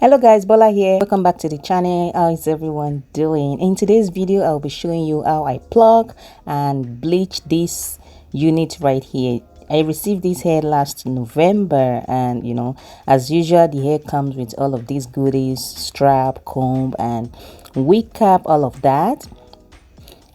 Hello guys, Bola here. Welcome back to the channel. How is everyone doing? In today's video, I'll be showing you how I pluck and bleach this unit right here. I received this hair last November, and as usual, the hair comes with all of these goodies: strap, comb, and wig cap, all of that.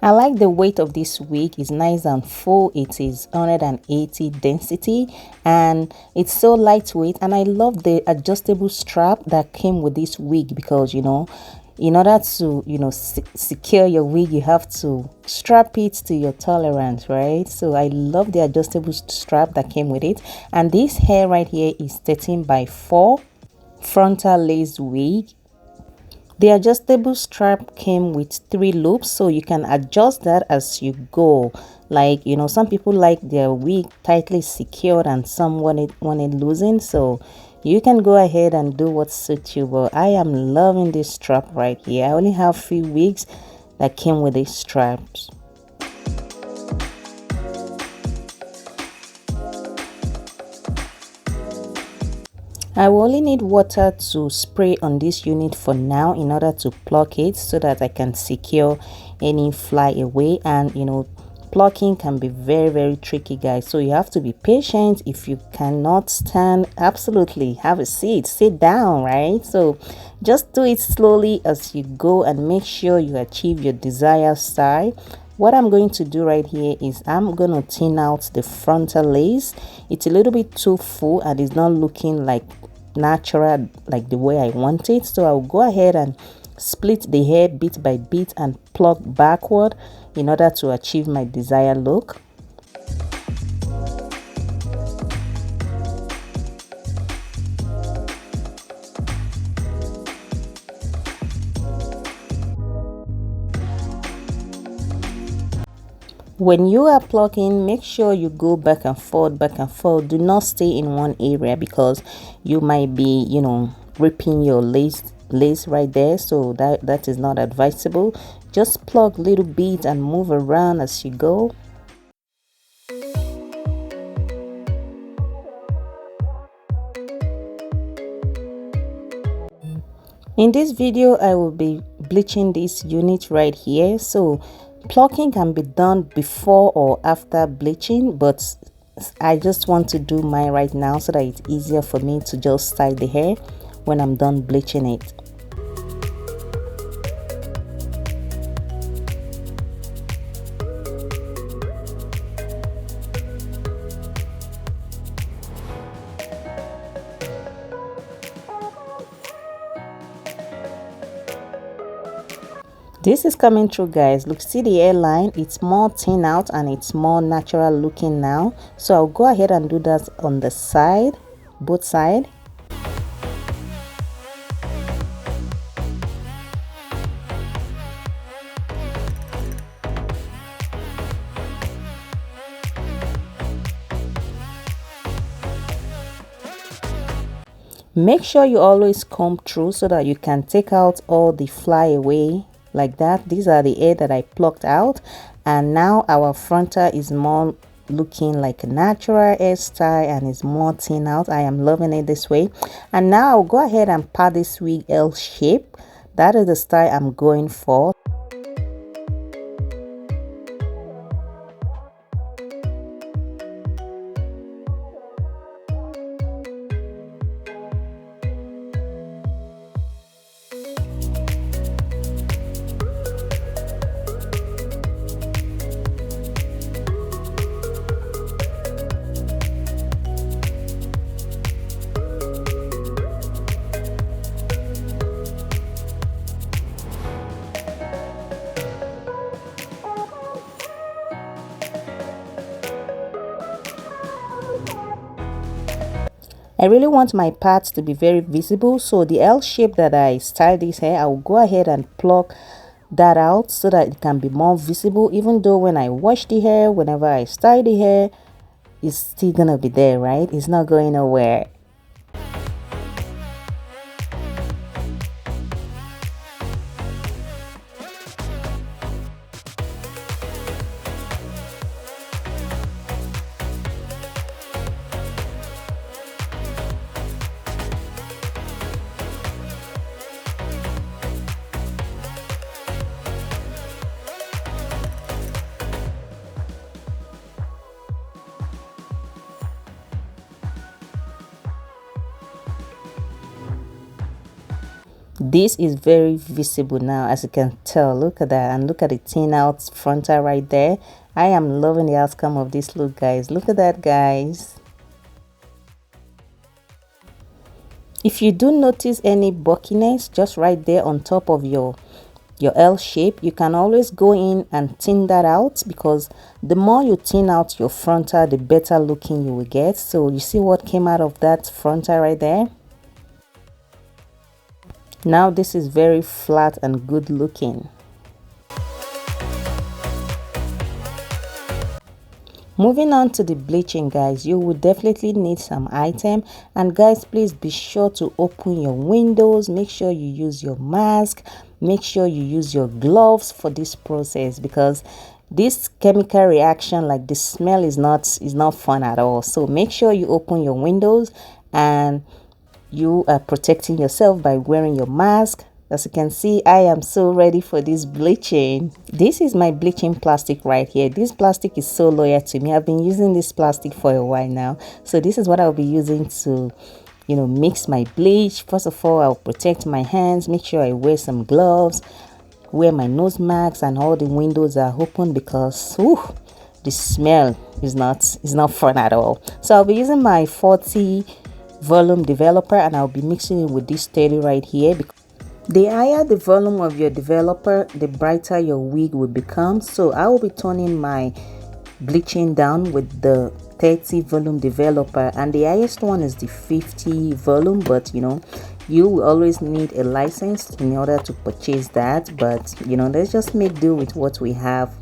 I like the weight of this wig. It's nice and full. It is 180 density and it's so lightweight, and I love the adjustable strap that came with this wig because in order to secure your wig, you have to strap it to your tolerance, right? So I love the adjustable strap that came with it. And this hair right here is 13 by 4 frontal lace wig. The adjustable strap came with 3 loops, so you can adjust that as you go. Like, some people like their wig tightly secured and some want it loosened, so you can go ahead and do what suits you. But I am loving this strap right here. I only have few wigs that came with these straps. I will only need water to spray on this unit for now in order to pluck it so that I can secure any fly away. And plucking can be very tricky, guys, so you have to be patient. If you cannot stand, absolutely have a seat, sit down, right? So just do it slowly as you go and make sure you achieve your desired style. What I'm going to do right here is I'm going to thin out the frontal lace. It's a little bit too full and it's not looking like natural, like the way I want it. So I'll go ahead and split the hair bit by bit and pluck backward in order to achieve my desired look. When you are plucking, make sure you go back and forth. Do not stay in one area because you might be ripping your lace right there, so that is not advisable. Just pluck little bit and move around as you go. In this video, I will be bleaching this unit right here. So plucking can be done before or after bleaching, but I just want to do mine right now so that it's easier for me to just style the hair when I'm done bleaching it. This is coming through, guys. Look, see the hairline, it's more thin out and it's more natural looking now. So I'll go ahead and do that on the side, both sides. Make sure you always comb through so that you can take out all the fly away like that. These are the hair that I plucked out, and now our frontal is more looking like a natural hairstyle and is more thin out. I am loving it this way. And now I'll go ahead and pat this wig L shape. That is the style I'm going for. I really want my parts to be very visible, so the L shape that I styled this hair, I will go ahead and pluck that out so that it can be more visible. Even though when I wash the hair, whenever I style the hair, it's still gonna be there, right? It's not going nowhere. This is very visible now, as you can tell. Look at that, and look at the thin out frontal right there. I am loving the outcome of this look, guys. Look at that, guys. If you do notice any bulkiness just right there on top of your L shape, you can always go in and thin that out, because the more you thin out your frontal, the better looking you will get. So you see what came out of that frontal right there? Now this is very flat and good looking. Moving on to the bleaching, guys, you will definitely need some item. And guys, please be sure to open your windows. Make sure you use your mask. Make sure you use your gloves for this process, because this chemical reaction, like the smell, is not fun at all. So make sure you open your windows and you are protecting yourself by wearing your mask. As you can see, I am so ready for this bleaching. This is my bleaching plastic right here. This plastic is so loyal to me. I've been using this plastic for a while now. So this is what I'll be using to, you know, mix my bleach. First of all, I'll protect my hands, make sure I wear some gloves, wear my nose mask, and all the windows are open, because the smell is not fun at all. So I'll be using my 40 volume developer, and I'll be mixing it with this 30 right here. The higher the volume of your developer, the brighter your wig will become. So I will be turning my bleaching down with the 30 volume developer, and the highest one is the 50 volume, but you know, you will always need a license in order to purchase that. But you know, let's just make do with what we have.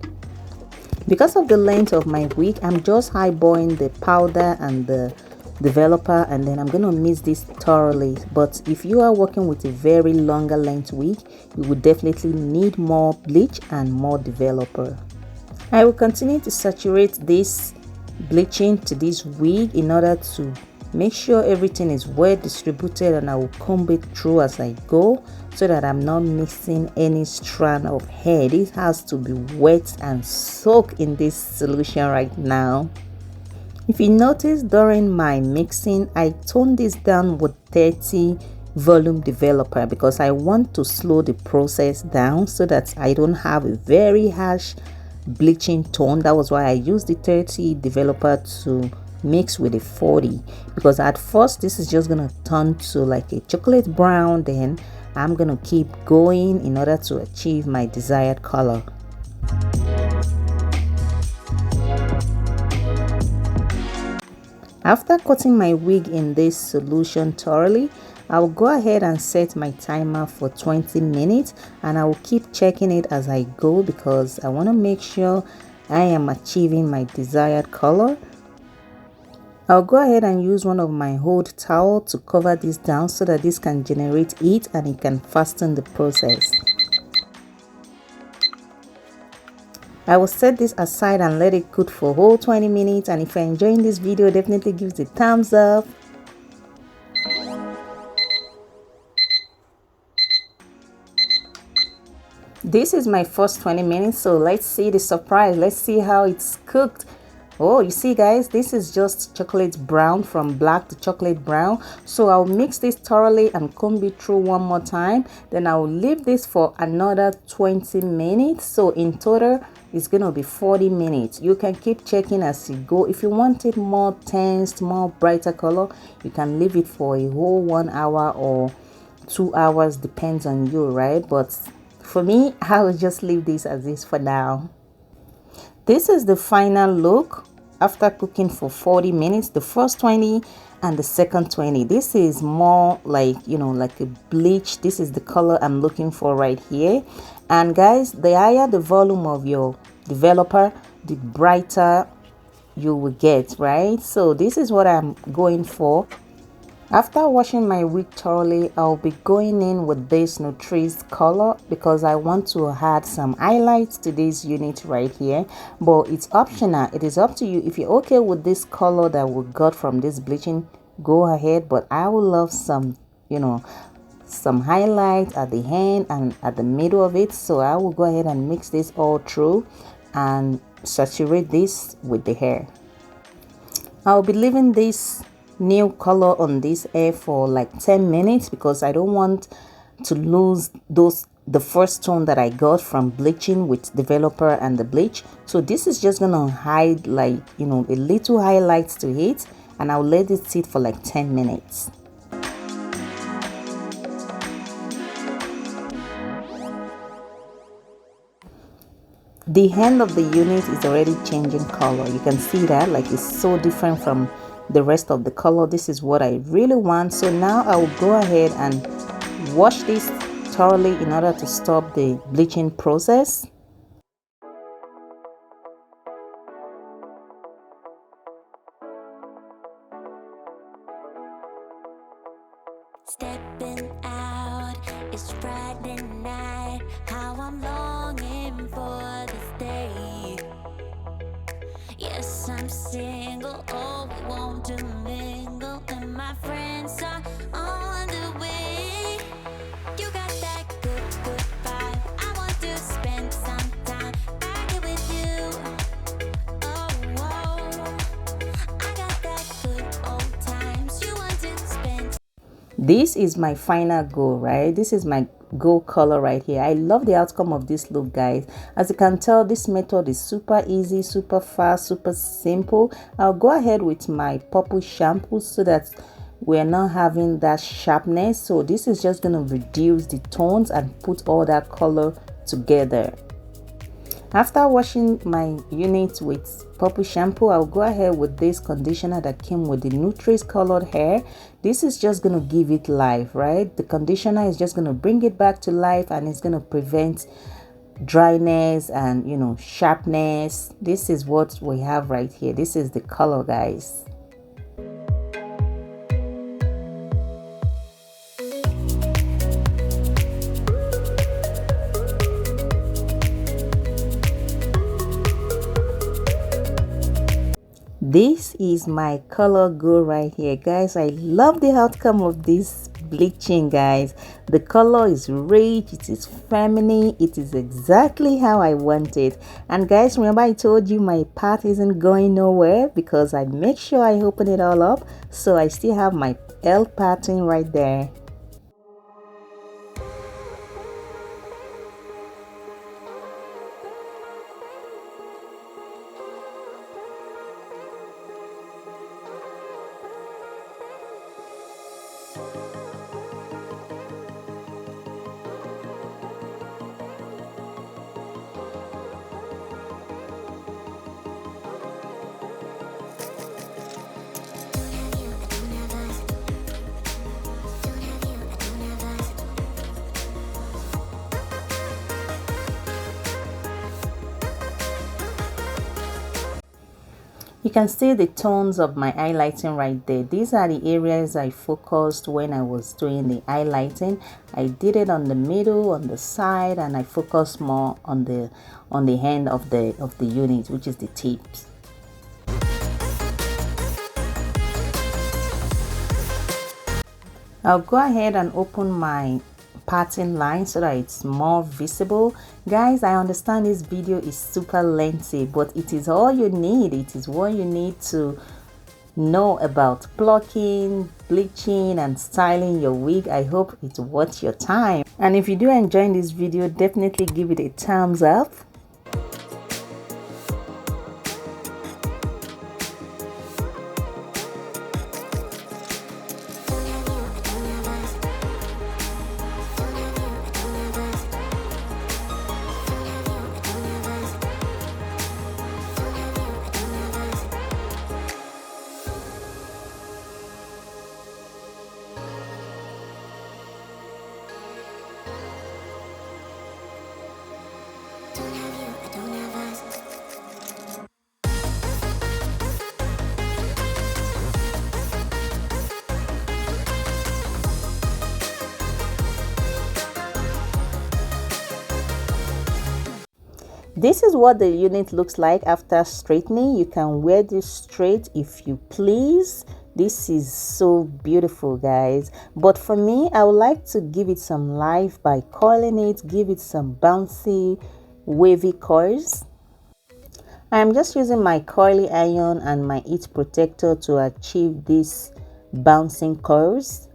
Because of the length of my wig, I'm just highballing the powder and the developer, and then I'm gonna mix this thoroughly. But if you are working with a very longer length wig, you would definitely need more bleach and more developer. I will continue to saturate this bleaching to this wig in order to make sure everything is well distributed, and I will comb it through as I go, so that I'm not missing any strand of hair. This has to be wet and soaked in this solution right now. If you notice, during my mixing, I toned this down with 30 volume developer, because I want to slow the process down so that I don't have a very harsh bleaching tone. That was why I used the 30 developer to mix with the 40, because at first this is just gonna turn to like a chocolate brown, then I'm gonna keep going in order to achieve my desired color. After coating my wig in this solution thoroughly, I will go ahead and set my timer for 20 minutes, and I will keep checking it as I go, because I want to make sure I am achieving my desired color. I'll go ahead and use one of my old towel to cover this down, so that this can generate heat and it can fasten the process. I will set this aside and let it cook for a whole 20 minutes. And if you're enjoying this video, definitely give it a thumbs up. This is my first 20 minutes, so let's see the surprise. Let's see how it's cooked. Oh, you see, guys, this is just chocolate brown, from black to chocolate brown. So I'll mix this thoroughly and comb it through one more time. Then I'll leave this for another 20 minutes. So in total, it's gonna be 40 minutes. You can keep checking as you go. If you want it more tense, more brighter color, you can leave it for a whole 1 hour or 2 hours, depends on you, right? But for me, I will just leave this as is for now. This is the final look after cooking for 40 minutes, the first 20 and the second 20. This is more like, you know, like a bleach. This is the color I'm looking for right here. And guys, the higher the volume of your developer, the brighter you will get, right? So this is what I'm going for. After washing my wig thoroughly, I'll be going in with this Nutrisse color, because I want to add some highlights to this unit right here. But it's optional. It is up to you. If you're okay with this color that we got from this bleaching, go ahead. But I would love some, you know, some highlight at the end and at the middle of it. So I will go ahead and mix this all through and saturate this with the hair. I'll be leaving this new color on this hair for like 10 minutes, because I don't want to lose the first tone that I got from bleaching with developer and the bleach. So this is just gonna hide, like, you know, a little highlights to it, and I'll let it sit for like 10 minutes. The hand of the unit is already changing color. You can see that, like, it's so different from the rest of the color. This is what I really want. So now I will go ahead and wash this thoroughly in order to stop the bleaching process. Stepping out, it's Friday night. How I'm longing for this day. Yes, I'm single. Oh, we won't do mingle, and my friends are on the way. You got that good, good vibe. I want to spend some time back here with you. Oh, whoa. I got that good old times. You want to spend. This is my final go, right? This is my go color right here. I love the outcome of this look, guys. As you can tell, this method is super easy, super fast, super simple. I'll go ahead with my purple shampoo so that we're not having that sharpness. So this is just going to reduce the tones and put all that color together. After washing my unit with purple shampoo, I'll go ahead with this conditioner that came with the Nutrisse colored hair. This is just going to give it life, right? The conditioner is just going to bring it back to life, and it's going to prevent dryness and, you know, sharpness. This is what we have right here. This is the color, guys. This is my color go right here, guys. I love the outcome of this bleaching, guys. The color is rich, it is feminine, it is exactly how I want it. And guys, remember I told you my part isn't going nowhere because I make sure I open it all up, so I still have my L pattern right there. You can see the tones of my highlighting right there. These are the areas I focused when I was doing the highlighting. I did it on the middle, on the side, and I focused more on the end of the unit, which is the tips. I'll go ahead and open my pattern line so that it's more visible. Guys, I understand this video is super lengthy, but it is all you need. It is what you need to know about plucking, bleaching, and styling your wig. I hope it's worth your time. And if you do enjoy this video, definitely give it a thumbs up. This is what the unit looks like after straightening. You can wear this straight if you please. This is so beautiful, guys. But for me, I would like to give it some life by coiling it, give it some bouncy, wavy coils. I'm just using my curly iron and my heat protector to achieve these bouncing curves.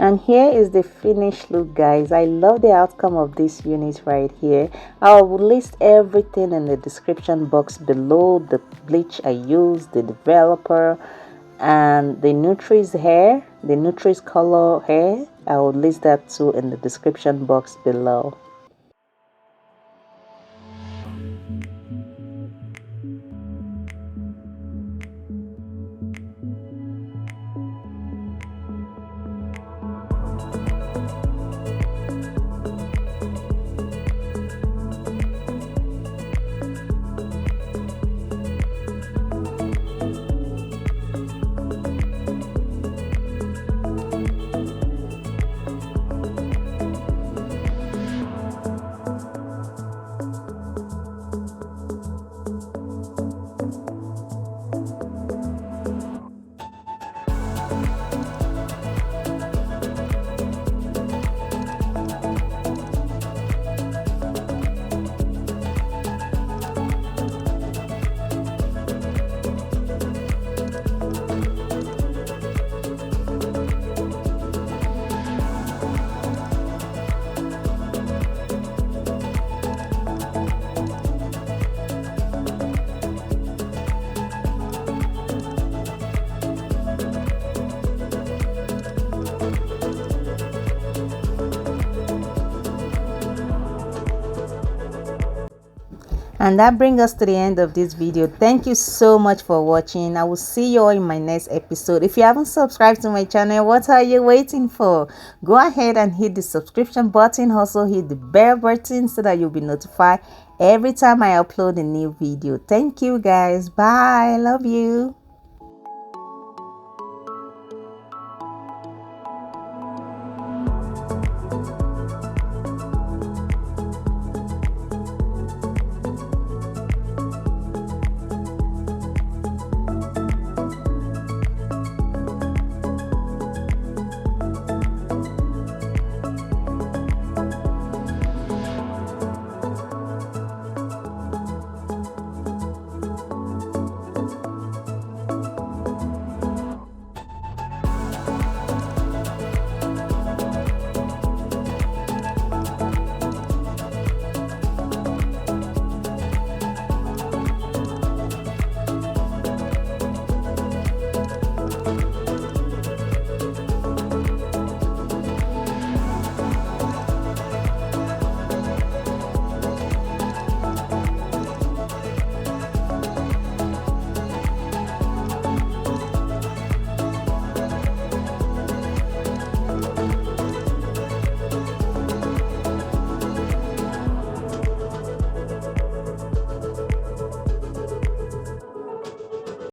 And here is the finished look, guys. I love the outcome of this unit right here. I will list everything in the description box below: the bleach I used, the developer, and the Nutrisse hair, the Nutrisse color hair. I will list that too in the description box below. And that brings us to the end of this video. Thank you so much for watching. I will see you all in my next episode. If you haven't subscribed to my channel, what are you waiting for? Go ahead and hit the subscription button. Also hit the bell button so that you'll be notified every time I upload a new video. Thank you, guys. Bye. Love you.